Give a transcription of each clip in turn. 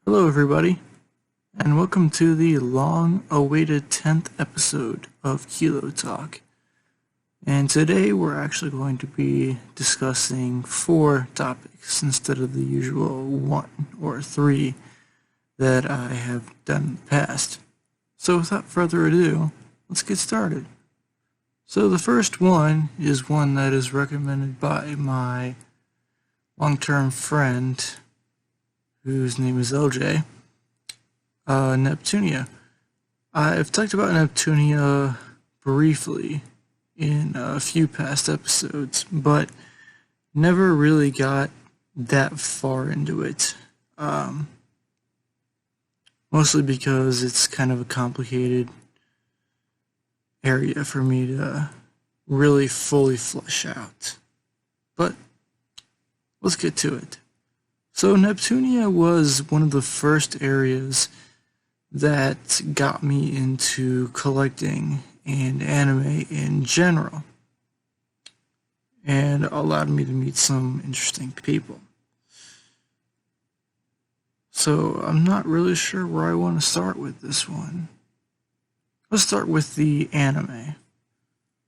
Hello, everybody, and welcome to the long-awaited 10th episode of Keelloo Talk. And today we're actually going to be discussing 4 topics instead of the usual 1 or 3 that I have done in the past. So without further ado, let's get started. So the first one is one that is recommended by my long-term friend, whose name is LJ, Neptunia. I've talked about Neptunia briefly in a few past episodes, but never really got that far into it. Mostly because it's kind of a complicated area for me to really fully flesh out. But let's get to it. So Neptunia was one of the first areas that got me into collecting and anime in general, and allowed me to meet some interesting people. So I'm not really sure where I want to start with this one. Let's start with the anime.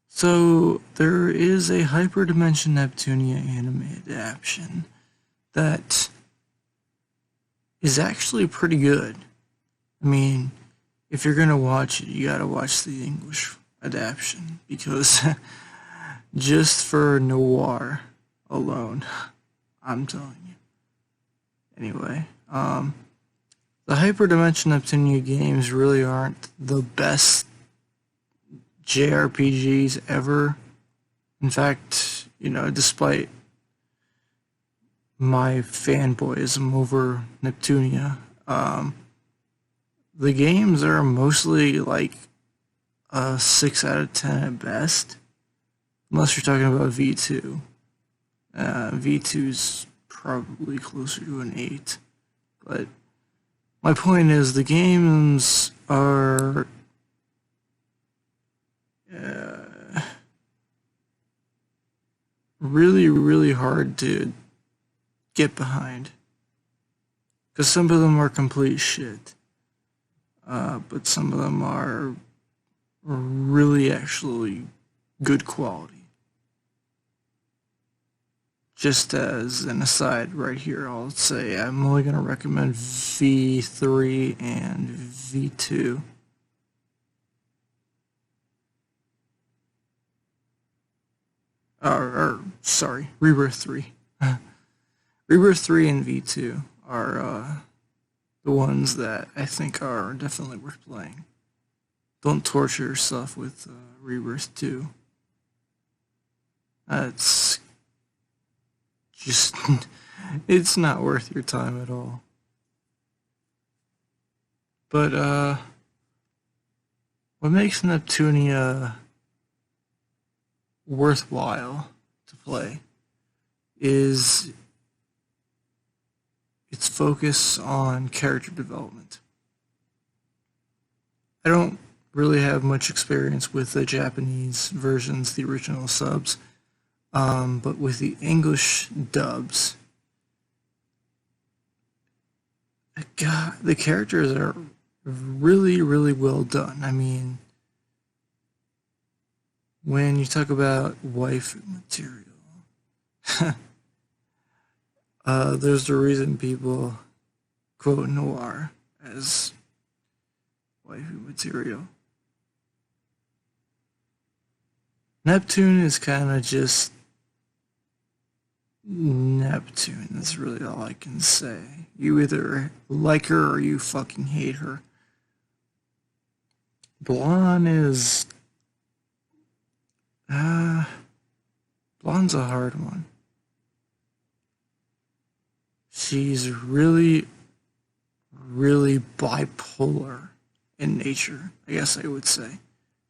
So there is a Hyperdimension Neptunia anime adaptation that is actually pretty good. I mean, if you're gonna watch it, you gotta watch the English adaptation, because just for noir alone, I'm telling you. Anyway, the Hyperdimension Neptunia games really aren't the best JRPGs ever. In fact, despite my fanboyism over Neptunia, the games are mostly like a 6 out of 10 at best, unless you're talking about V2. V2's probably closer to an 8, but my point is the games are really, really hard to get behind, because some of them are complete shit, but some of them are really actually good quality. Just as an aside right here, I'll say I'm only going to recommend V3 and V2. Sorry, Rebirth 3. Rebirth 3 and V2 are the ones that I think are definitely worth playing. Don't torture yourself with Rebirth 2. It's just, it's not worth your time at all. But what makes Neptunia worthwhile to play is its focus on character development. I don't really have much experience with the Japanese versions, the original subs, but with the English dubs, God, the characters are really, really well done. I mean, when you talk about waifu material, there's the reason people quote noir as waifu material. Neptune is kind of just Neptune. That's really all I can say. You either like her or you fucking hate her. Blonde is... Blonde's a hard one. She's really, really bipolar in nature, I guess I would say.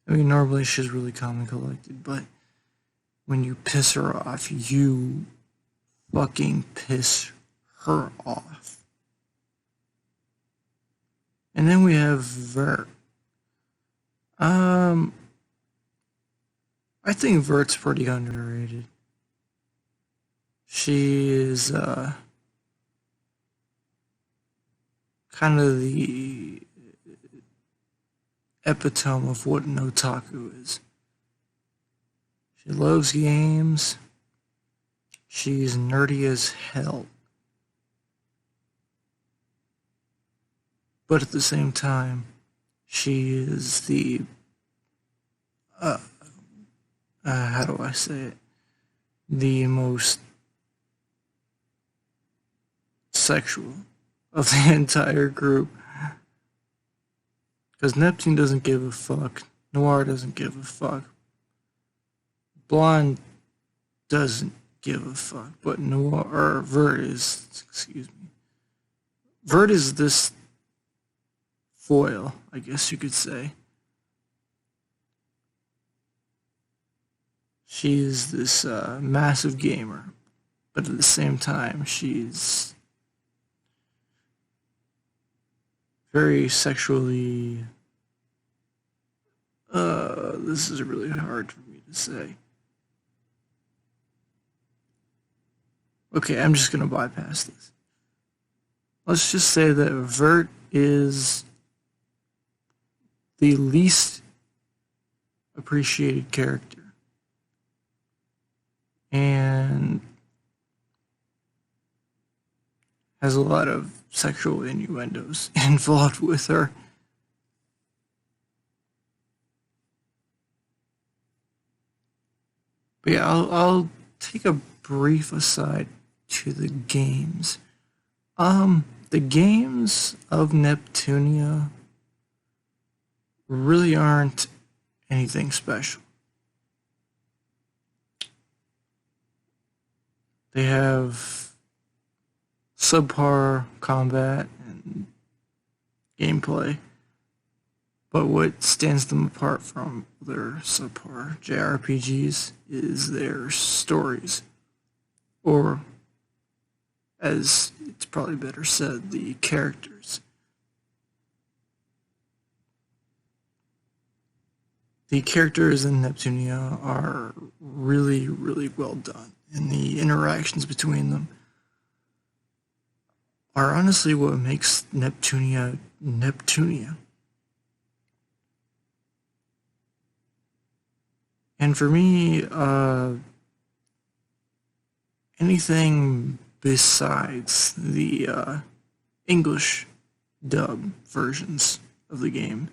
I mean, normally she's really calm and collected, but when you piss her off, you fucking piss her off. And then we have Vert. I think Vert's pretty underrated. She is kind of the epitome of what an otaku is. She loves games. She's nerdy as hell. But at the same time, she is the, how do I say it? The most sexual of the entire group. Because Neptune doesn't give a fuck. Noir doesn't give a fuck. Blonde doesn't give a fuck. But Noir, or Vert is, excuse me. Vert is this foil, I guess you could say. She's this massive gamer. But at the same time, she's very sexually, this is really hard for me to say. Okay, I'm just gonna bypass this. Let's just say that Vert is the least appreciated character. And has a lot of sexual innuendos involved with her. But yeah, I'll take a brief aside to the games. The games of Neptunia really aren't anything special. They have subpar combat and gameplay, but what stands them apart from their subpar JRPGs is their stories, or as it's probably better said, the characters. The characters in Neptunia are really, really well done, and the interactions between them are honestly what makes Neptunia Neptunia. And for me, anything besides the English dub versions of the game,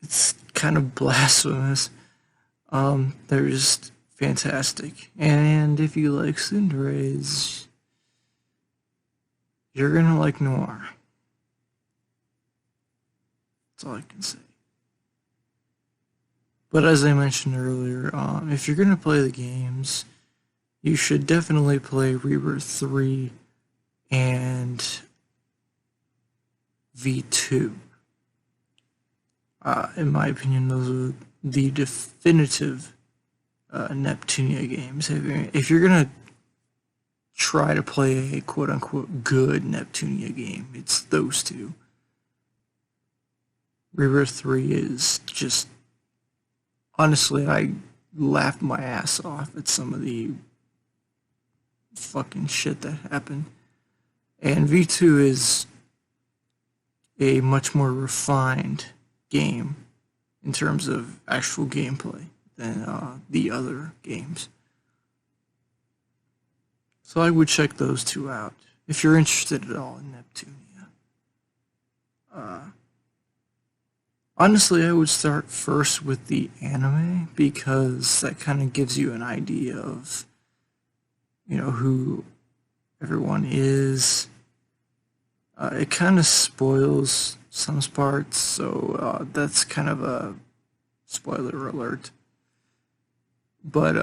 it's kind of blasphemous. They're just fantastic. And if you like Cinderella's, you're gonna like Noir. That's all I can say. But as I mentioned earlier, if you're gonna play the games, you should definitely play Rebirth 3 and V2. In my opinion, those are the definitive Neptunia games. If you're gonna try to play a quote-unquote good Neptunia game, it's those two. Rebirth 3 is just... Honestly, I laughed my ass off at some of the fucking shit that happened. And V2 is a much more refined game in terms of actual gameplay than the other games. So I would check those two out if you're interested at all in Neptunia. Honestly, I would start first with the anime because that kind of gives you an idea of, you know, who everyone is. It kind of spoils some parts, so that's kind of a spoiler alert. But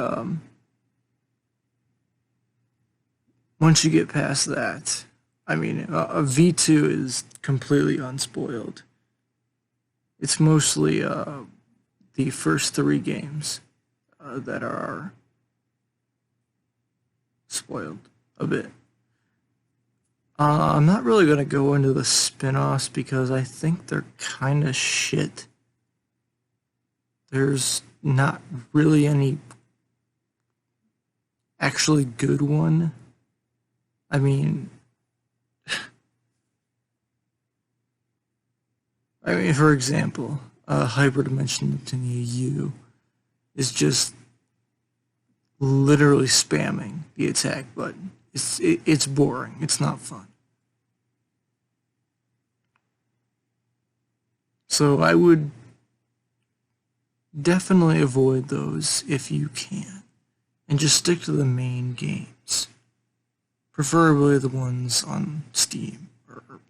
once you get past that, I mean, V2 is completely unspoiled. It's mostly the first 3 games that are spoiled a bit. I'm not really going to go into the spin-offs because I think they're kind of shit. There's not really any actually good one. I mean, I mean, for example, Hyperdimension Neptunia U is just literally spamming the attack button. It's boring. It's not fun. So I would definitely avoid those if you can, and just stick to the main games, preferably the ones on Steam or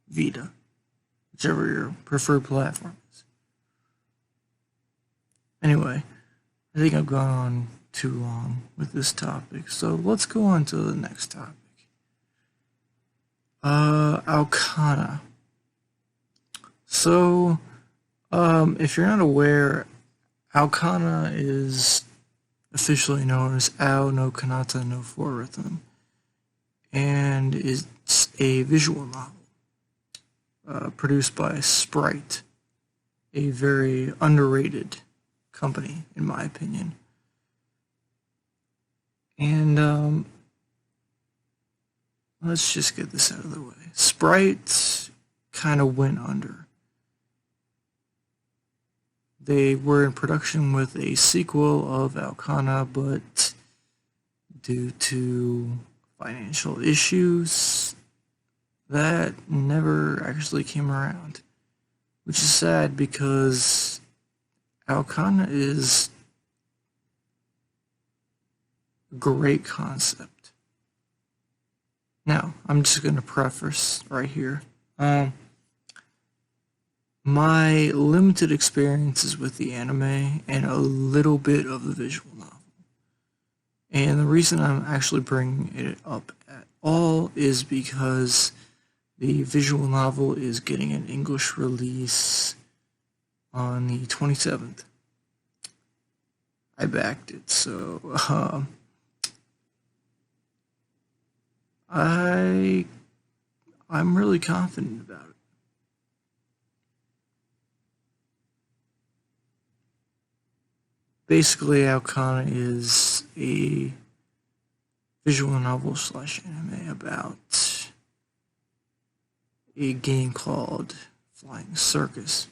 Vita, whichever your preferred platform is. Anyway, I think I've gone on too long with this topic, so let's go on to the next topic. Aokana. So, if you're not aware, Aokana is officially known as Ao no Kanata no 4 Rhythm, and it's a visual novel produced by Sprite, a very underrated company, in my opinion. And let's just get this out of the way. Sprite kind of went under. They were in production with a sequel of Aokana, but due to financial issues, that never actually came around. Which is sad because Aokana is a great concept. Now, I'm just going to preface right here. My limited experiences with the anime and a little bit of the visual novel. And the reason I'm actually bringing it up at all is because the visual novel is getting an English release on the 27th. I backed it, so I'm really confident about it. Basically, Aokana is a visual novel / anime about a game called Flying Circus.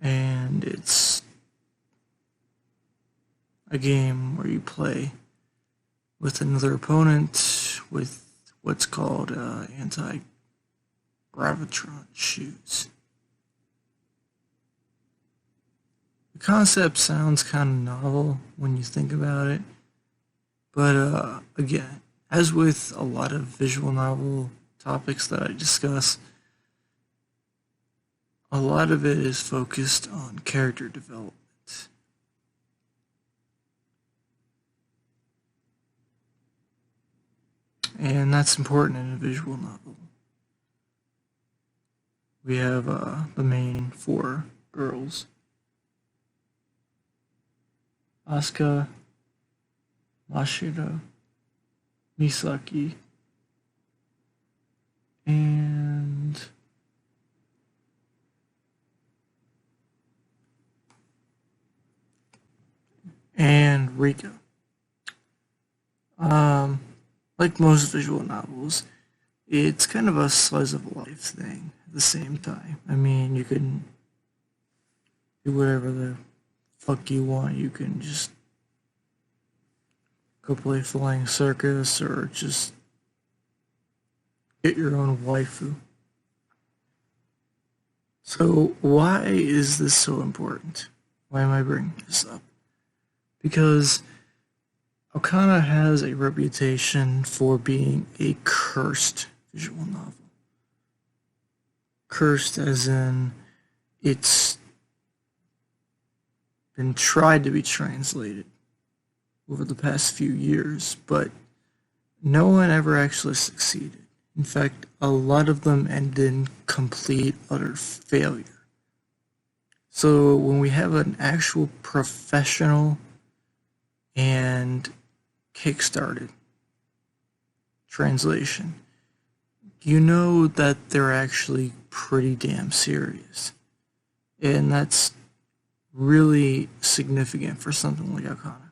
And it's a game where you play with another opponent with what's called anti-gravitron shoes. The concept sounds kind of novel when you think about it, but again, as with a lot of visual novel topics that I discuss, a lot of it is focused on character development. And that's important in a visual novel. We have the main 4 girls: Asuka, Mashiro, Misaki, and Rika. Like most visual novels, it's kind of a slice of life thing at the same time. I mean, you can do whatever the fuck you want. You can just go play Flying Circus or just get your own waifu. So why is this so important? Why am I bringing this up? Because Aokana has a reputation for being a cursed visual novel. Cursed as in it's been tried to be translated over the past few years, but no one ever actually succeeded. In fact, a lot of them ended in complete, utter failure. So when we have an actual professional and kickstarted translation, you know that they're actually pretty damn serious. And that's really significant for something like Aokana.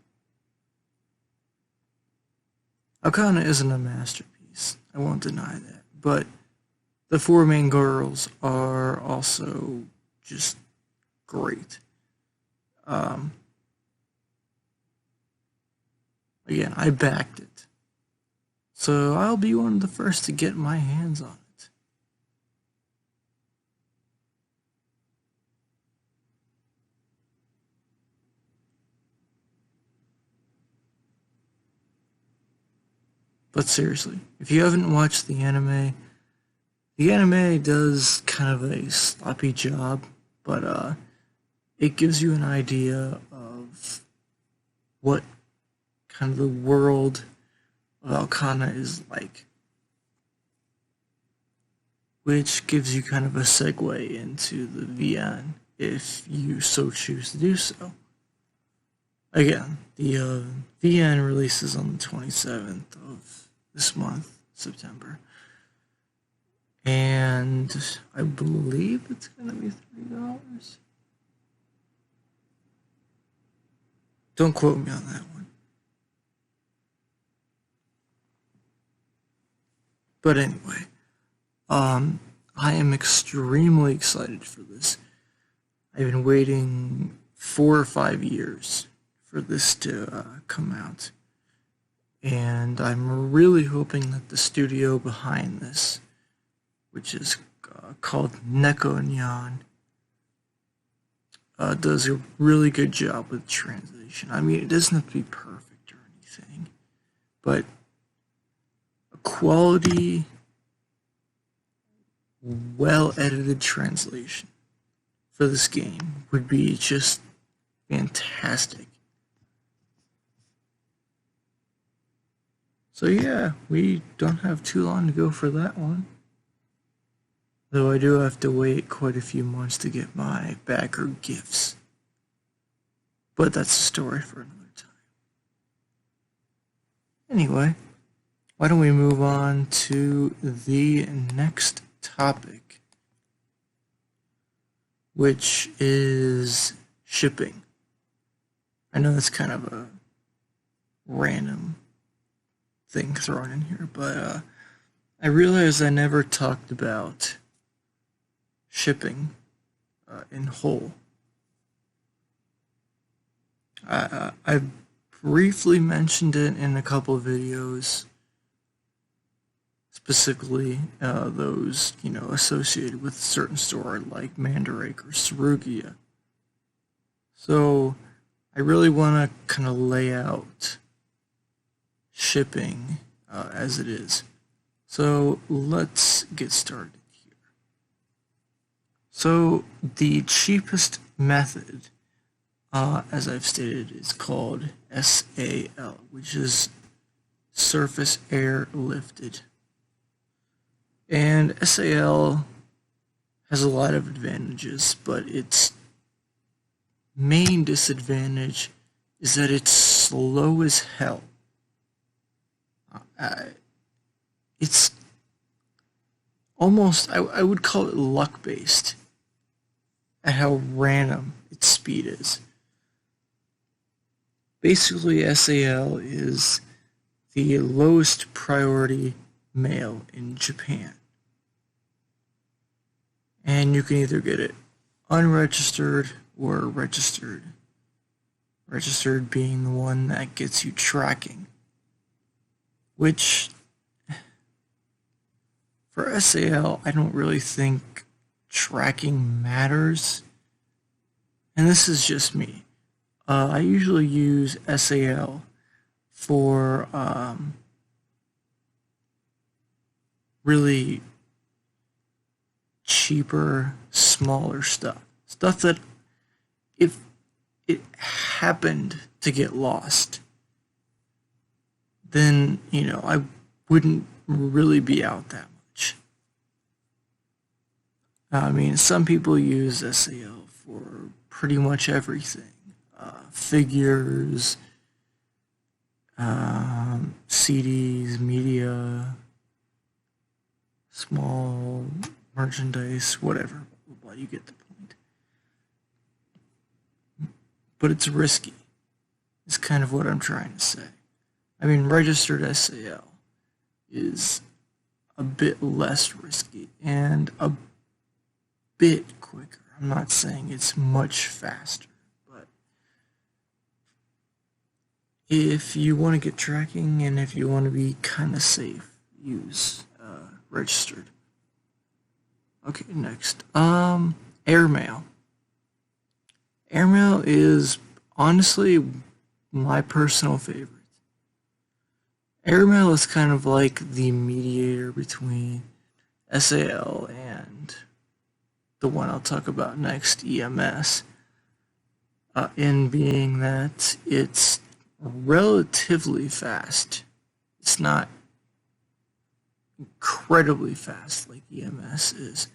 Aokana isn't a masterpiece, I won't deny that, but the four main girls are also just great. Again, I backed it, so I'll be one of the first to get my hands on it. But seriously, if you haven't watched the anime does kind of a sloppy job, but it gives you an idea of what kind of the world of Aokana is like, which gives you kind of a segue into the VN if you so choose to do so. Again, the VN releases on the 27th of this month, September. And I believe it's going to be $3. Don't quote me on that one. But anyway, I am extremely excited for this. I've been waiting 4 or 5 years for this to come out. And I'm really hoping that the studio behind this, which is called Nekonyan, does a really good job with translation. I mean, it doesn't have to be perfect or anything, but a quality, well-edited translation for this game would be just fantastic. So yeah, we don't have too long to go for that one. Though I do have to wait quite a few months to get my backer gifts. But that's a story for another time. Anyway, why don't we move on to the next topic, which is shipping. I know that's kind of a random thing thrown in here, but I realized I never talked about shipping in whole. I briefly mentioned it in a couple of videos, specifically those associated with a certain store like Mandarake or Sarugia. So I really want to kind of lay out shipping as it is. So let's get started here. So the cheapest method, as I've stated, is called SAL, which is surface air lifted. And SAL has a lot of advantages, but its main disadvantage is that it's slow as hell. It's almost, I would call it luck-based at how random its speed is. Basically, SAL is the lowest priority mail in Japan. And you can either get it unregistered or registered. Registered being the one that gets you tracking. Which, for SAL, I don't really think tracking matters. And this is just me. I usually use SAL for really cheaper, smaller stuff. Stuff that if it happened to get lost, then, I wouldn't really be out that much. I mean, some people use SAL for pretty much everything. Figures, CDs, media, small merchandise, whatever. Well, you get the point. But it's risky. It's kind of what I'm trying to say. I mean, registered SAL is a bit less risky and a bit quicker. I'm not saying it's much faster, but if you want to get tracking and if you want to be kind of safe, use registered. Okay, next. Airmail. Airmail is honestly my personal favorite. Airmail is kind of like the mediator between SAL and the one I'll talk about next, EMS, in being that it's relatively fast. It's not incredibly fast like EMS is,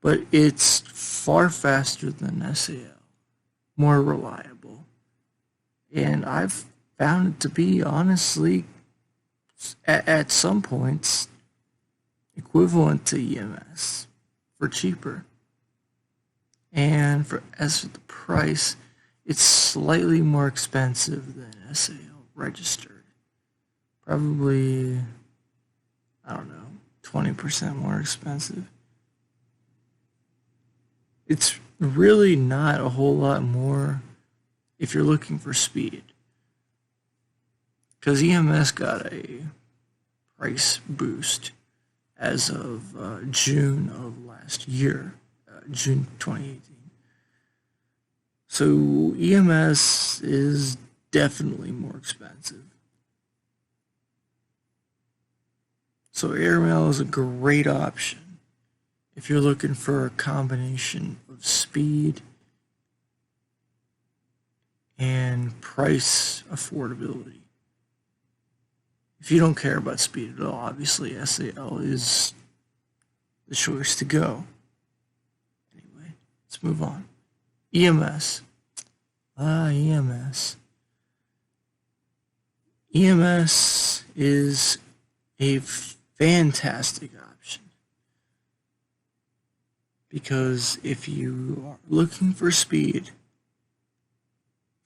but it's far faster than SAL, more reliable, and I've found it to be honestly at some points equivalent to EMS for cheaper. And as for the price, it's slightly more expensive than SAL registered. Probably, I don't know, 20% more expensive. It's really not a whole lot more if you're looking for speed. Because EMS got a price boost as of June of last year, June 2018. So EMS is definitely more expensive. So airmail is a great option if you're looking for a combination of speed and price affordability. If you don't care about speed at all, obviously SAL is the choice to go. Anyway, let's move on. EMS. EMS. EMS is a fantastic option because if you are looking for speed,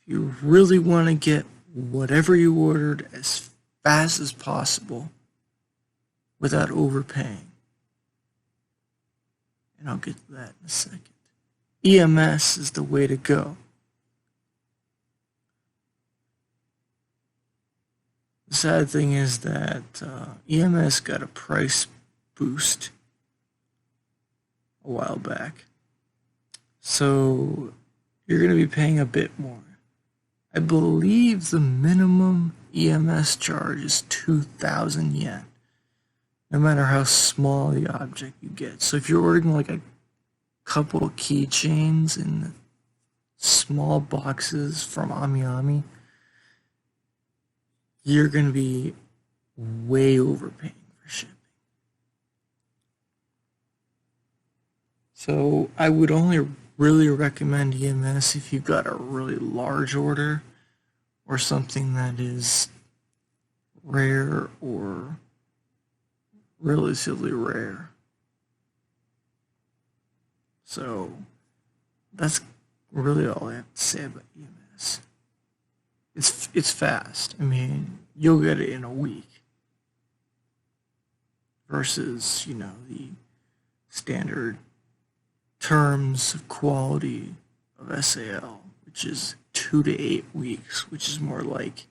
if you really want to get whatever you ordered as fast as possible without overpaying, and I'll get to that in a second, EMS is the way to go. The sad thing is that EMS got a price boost a while back, so you're going to be paying a bit more. I believe the minimum EMS charge is 2,000 yen, no matter how small the object you get. So if you're ordering like a couple of keychains in small boxes from AmiAmi, you're going to be way overpaying for shipping. So I would only really recommend EMS if you've got a really large order or something that is rare or relatively rare. So that's really all I have to say about EMS. It's fast. I mean, you'll get it in a week versus, you know, the standard terms of quality of SAL, which is 2 to 8 weeks, which is more like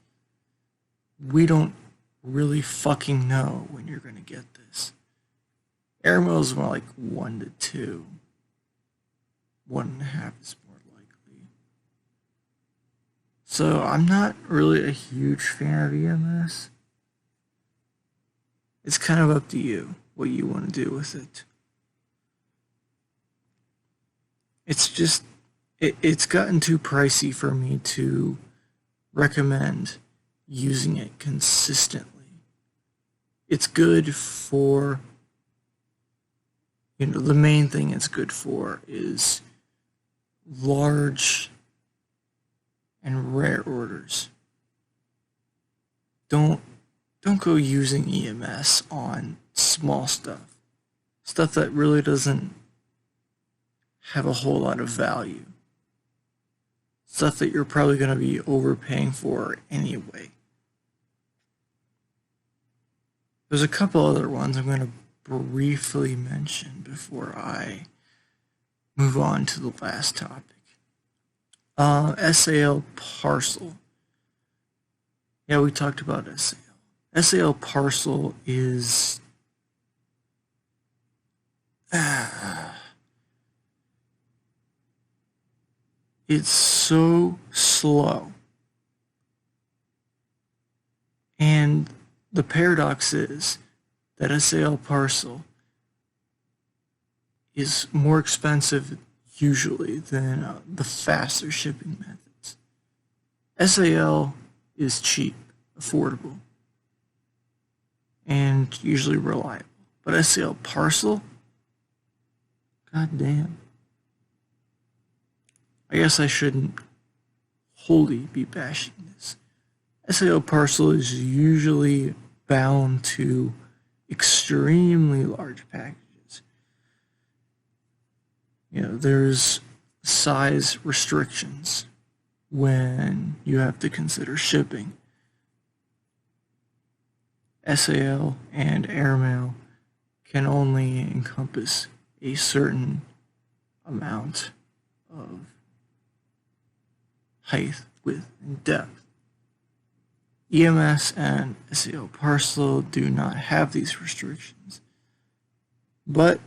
we don't really fucking know when you're going to get this. Airmail is more like 1 to 2. 1.5 is more likely. So I'm not really a huge fan of EMS. It's kind of up to you what you want to do with it. It's just, it's gotten too pricey for me to recommend using it consistently. It's good for, you know, the main thing it's good for is large and rare orders. Don't go using EMS on small stuff. Stuff that really doesn't have a whole lot of value. Stuff that you're probably going to be overpaying for anyway. There's a couple other ones I'm going to briefly mention before I move on to the last topic. SAL parcel. Yeah, we talked about SAL. SAL parcel is it's so slow. And the paradox is that SAL parcel is more expensive usually than the faster shipping methods. SAL is cheap, affordable, and usually reliable. But SAL parcel, god damn. I guess I shouldn't wholly be bashing this. SAL parcel is usually bound to extremely large packages. You know, there's size restrictions when you have to consider shipping. SAL and airmail can only encompass a certain amount of height, width, and depth. EMS and SAL parcel do not have these restrictions. But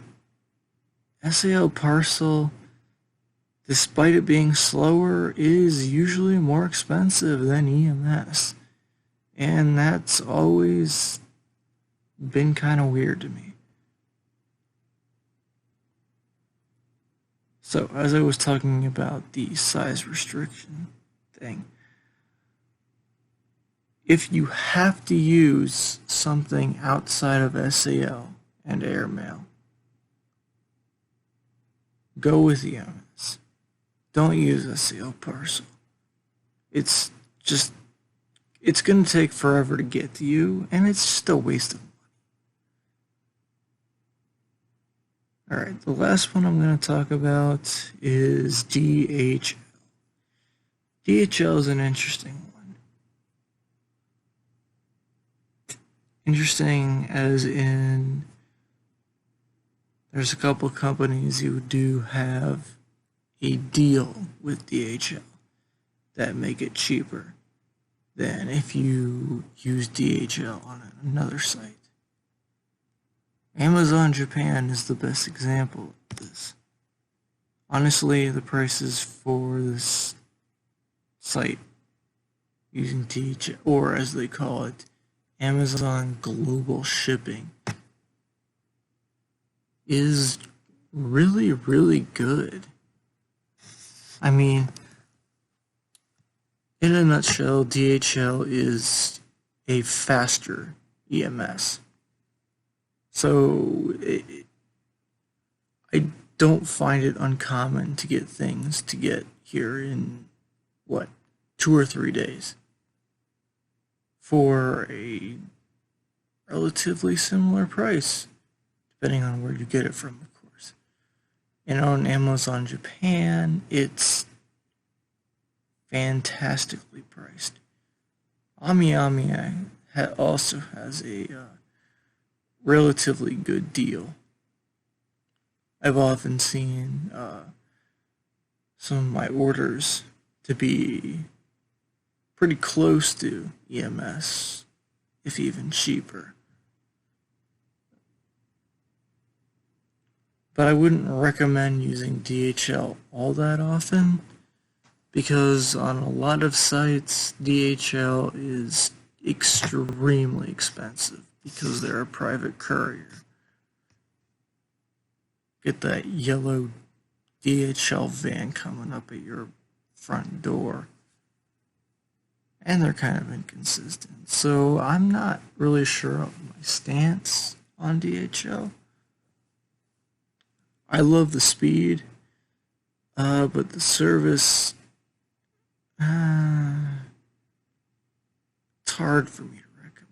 SAL parcel, despite it being slower, is usually more expensive than EMS. And that's always been kind of weird to me. So, as I was talking about the size restriction thing, if you have to use something outside of SAL and airmail, go with EMS. Don't use SAL parcel. It's going to take forever to get to you, and it's just a waste of money. Alright, the last one I'm going to talk about is DHL. DHL is an interesting one. Interesting as in there's a couple companies who do have a deal with DHL that make it cheaper than if you use DHL on another site. Amazon Japan is the best example of this. Honestly, the prices for this site using DHL, or as they call it, Amazon Global Shipping, is really, really good. I mean, in a nutshell, DHL is a faster EMS. So, I don't find it uncommon to get things to get here in, 2 or 3 days for a relatively similar price, depending on where you get it from, of course. And on Amazon Japan, it's fantastically priced. AmiAmi also has a relatively good deal. I've often seen some of my orders to be pretty close to EMS, if even cheaper. But I wouldn't recommend using DHL all that often, because on a lot of sites, DHL is extremely expensive because they're a private courier. Get that yellow DHL van coming up at your front door, and they're kind of inconsistent. So I'm not really sure of my stance on DHL. I love the speed, but the service, it's hard for me to recommend.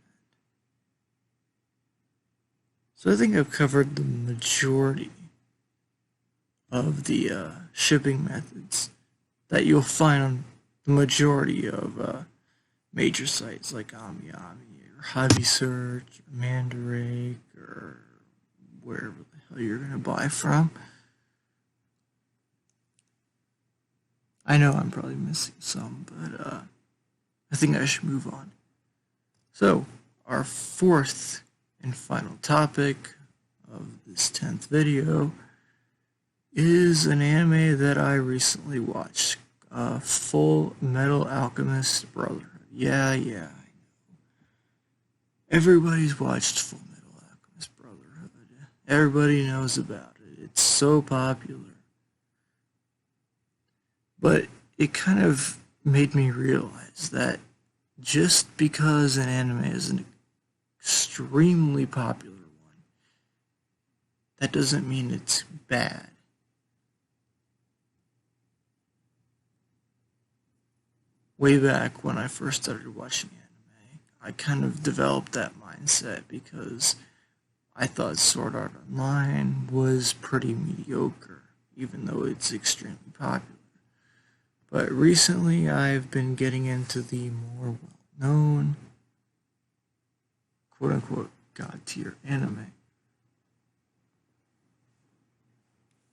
So I think I've covered the majority of the shipping methods that you'll find on the majority of major sites like AmiAmi Hobby Search, or Mandarake, or wherever the hell you're going to buy from. I know I'm probably missing some, but I think I should move on. So, our fourth and final topic of this 10th video is an anime that I recently watched, Full Metal Alchemist Brotherhood. Yeah, I know. Everybody's watched Full Metal Alchemist Brotherhood. Everybody knows about it. It's so popular. But it kind of made me realize that just because an anime is an extremely popular one, that doesn't mean it's bad. Way back when I first started watching anime, I kind of developed that mindset because I thought Sword Art Online was pretty mediocre, even though it's extremely popular. But recently I've been getting into the more well-known, quote-unquote, god-tier anime.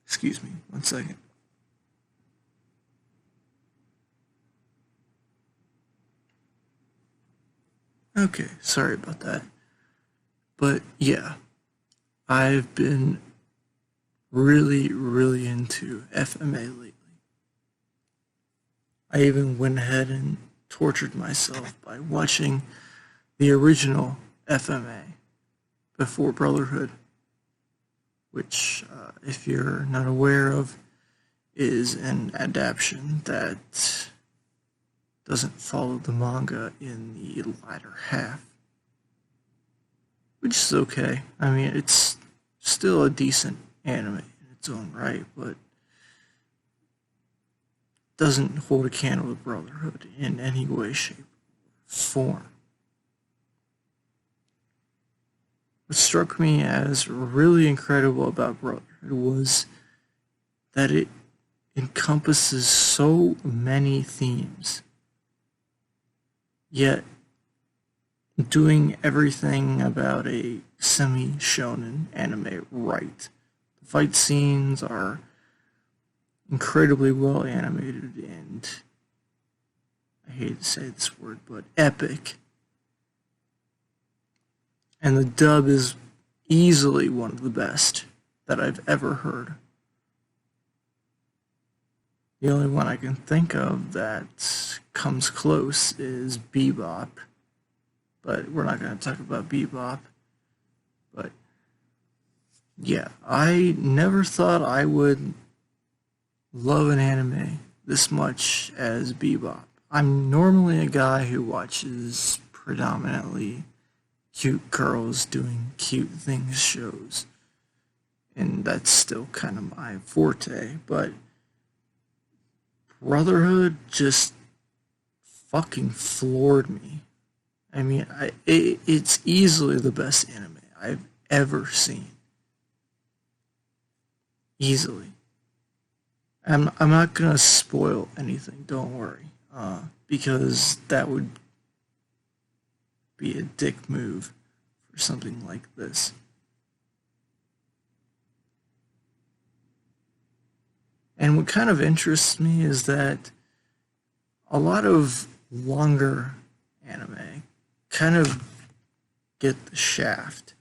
Excuse me, one second. Okay, sorry about that. But yeah, I've been really into FMA lately. I even went ahead and tortured myself by watching the original FMA before Brotherhood, which, if you're not aware of, is an adaptation that doesn't follow the manga in the latter half, which is okay. I mean, it's still a decent anime in its own right, but doesn't hold a candle to Brotherhood in any way, shape, or form. What struck me as really incredible about Brotherhood was that it encompasses so many themes, yet doing everything about a semi-shonen anime right. The fight scenes are incredibly well animated and, I hate to say this word, but epic. And the dub is easily one of the best that I've ever heard. The only one I can think of that comes close is Bebop, but we're not going to talk about Bebop. But yeah, I never thought I would love an anime this much as Bebop. I'm normally a guy who watches predominantly cute girls doing cute things shows, and that's still kind of my forte, but Brotherhood just fucking floored me. I mean, it's easily the best anime I've ever seen. Easily. I'm not gonna spoil anything, don't worry, because that would be a dick move for something like this. And what kind of interests me is that a lot of longer anime kind of get the shaft.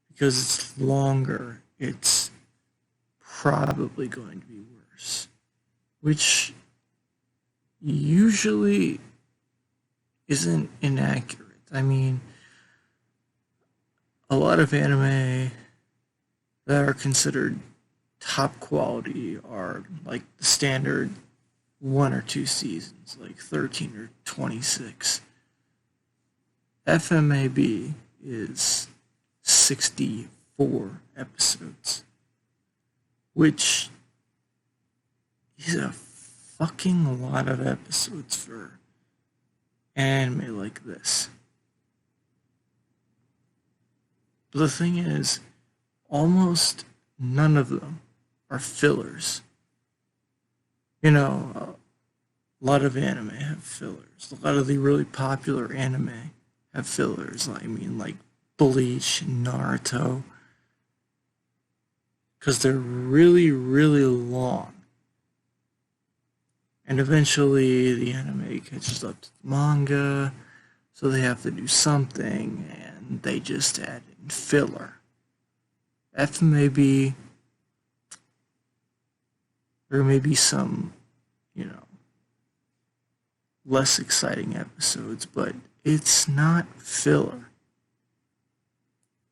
Because it's longer, it's probably going to be worse, which usually isn't inaccurate. I mean, a lot of anime that are considered top quality are like the standard 1 or 2 seasons, like 13 or 26. FMAB is 64 episodes, which is a fucking lot of episodes for anime like this. But the thing is, almost none of them are fillers. You know, A lot of anime have fillers. A lot of the really popular anime have fillers. I mean, like Bleach, Naruto, because they're really, really long. And eventually the anime catches up to the manga, so they have to do something, and they just add in filler. FMA, there may be some, less exciting episodes, but it's not filler.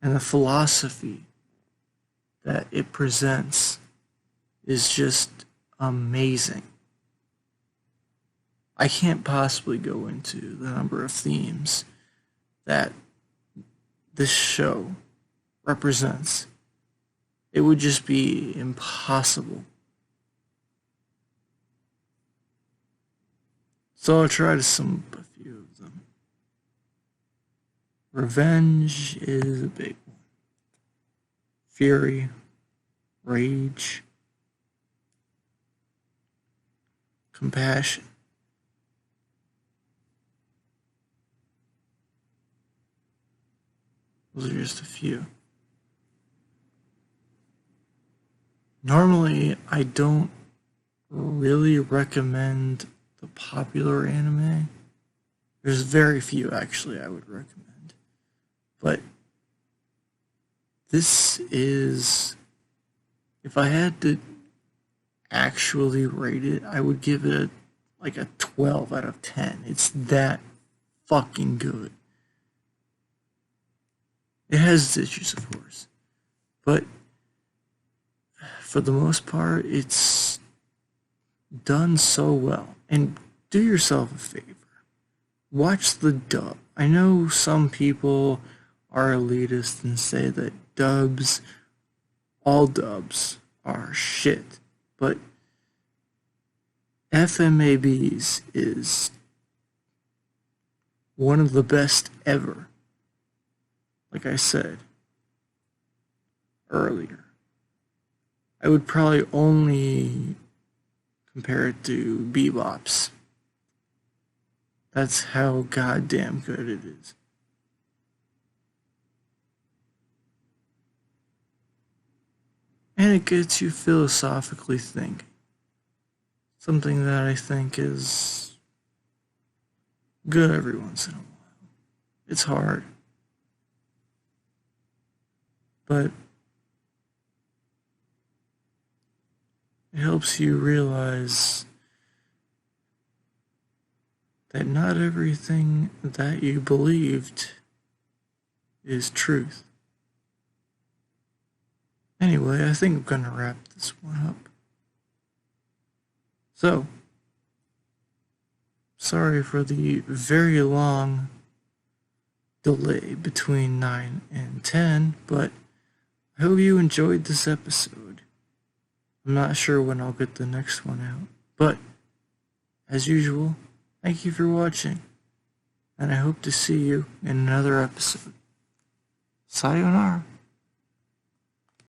And the philosophy that it presents is just amazing. I can't possibly go into the number of themes that this show represents. It would just be impossible. So I'll try to sum up a few of them. Revenge is a big one. Fury, rage, compassion. Those are just a few. Normally, I don't really recommend the popular anime. There's very few, actually, I would recommend. But this is, if I had to actually rate it, I would give it like a 12 out of 10. It's that fucking good. It has its issues, of course, but for the most part, it's done so well. And do yourself a favor. Watch the dub. I know some people are elitist and say that all dubs are shit, but FMAB's is one of the best ever. Like I said earlier, I would probably only compare it to Bebop's. That's how goddamn good it is. And it gets you philosophically thinking. Something that I think is good every once in a while. It's hard. But it helps you realize that not everything that you believed is truth. Anyway, I think I'm gonna wrap this one up. So, sorry for the very long delay between 9 and 10, but I hope you enjoyed this episode. I'm not sure when I'll get the next one out, but as usual, thank you for watching, and I hope to see you in another episode. Sayonara.